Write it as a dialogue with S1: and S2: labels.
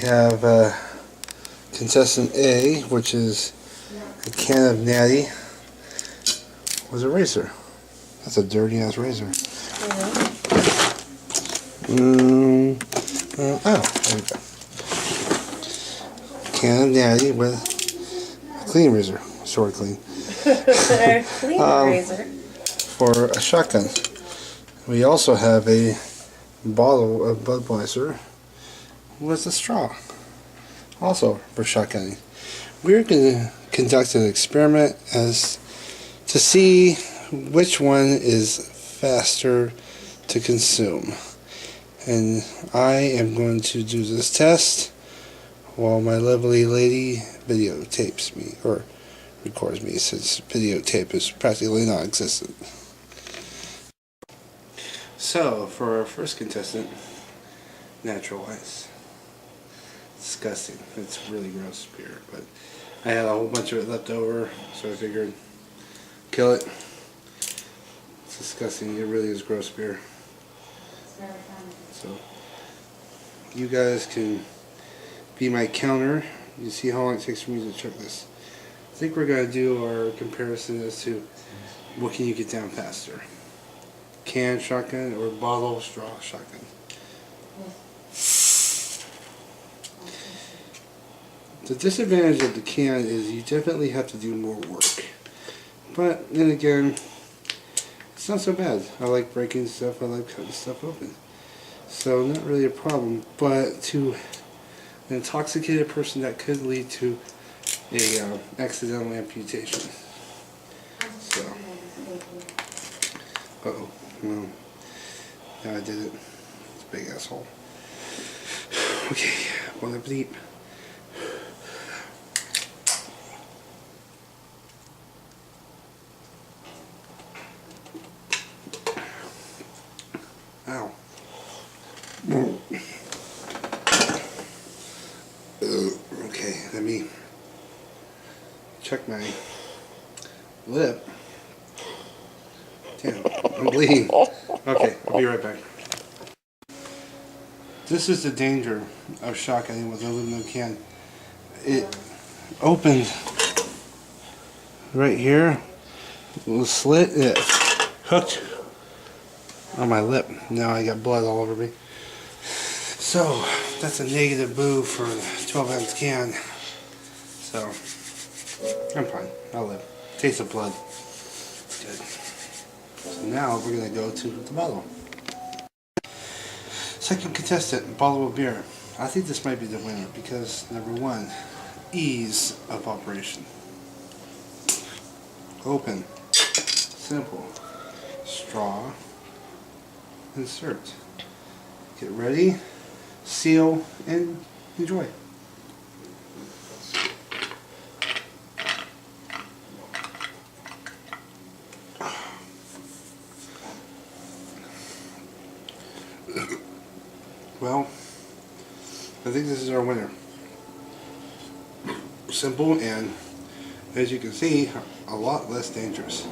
S1: have contestant A, which is a can of Natty with a razor. That's a dirty ass razor. Oh, there we go. Can of Natty with a clean razor, sort of clean.
S2: Clean razor.
S1: For a shotgun. We also have a bottle of Budweiser with a straw, also for shotgunning. We're going to conduct an experiment as to see which one is faster to consume. And I am going to do this test while my lovely lady videotapes me, or records me, since videotape is practically non-existent. So, for our first contestant, natural ice. Disgusting. It's really gross beer, but I had a whole bunch of it left over, so I figured kill it. It's disgusting. It really is gross beer. So, you guys can be my counter. You see how long it takes for me to check this. I think we're going to do our comparison as to what can you get down faster. Can shotgun or bottle straw shotgun. The disadvantage of the can is you definitely have to do more work. But then again, it's not so bad. I like breaking stuff, I like cutting stuff open. So not really a problem, but to an intoxicated person that could lead to a accidental amputation. So, uh-oh. Well, now I did it. It's a big asshole. Okay, bon appetit. Ow. Okay, let me check my lip. Damn, I'm bleeding. Okay, I'll be right back. This is the danger of shotgunning with an aluminum can. It opened right here, a little slit, it hooked on my lip. Now I got blood all over me. So, that's a negative boo for the 12-ounce can. So, I'm fine. I'll live. Taste of blood. Good. So now we're going to go to the bottle. Second contestant, bottle of beer. I think this might be the winner because, number one, ease of operation. Open. Simple. Straw. Insert. Get ready. Seal. And enjoy. Well, I think this is our winner. Simple and, as you can see, a lot less dangerous.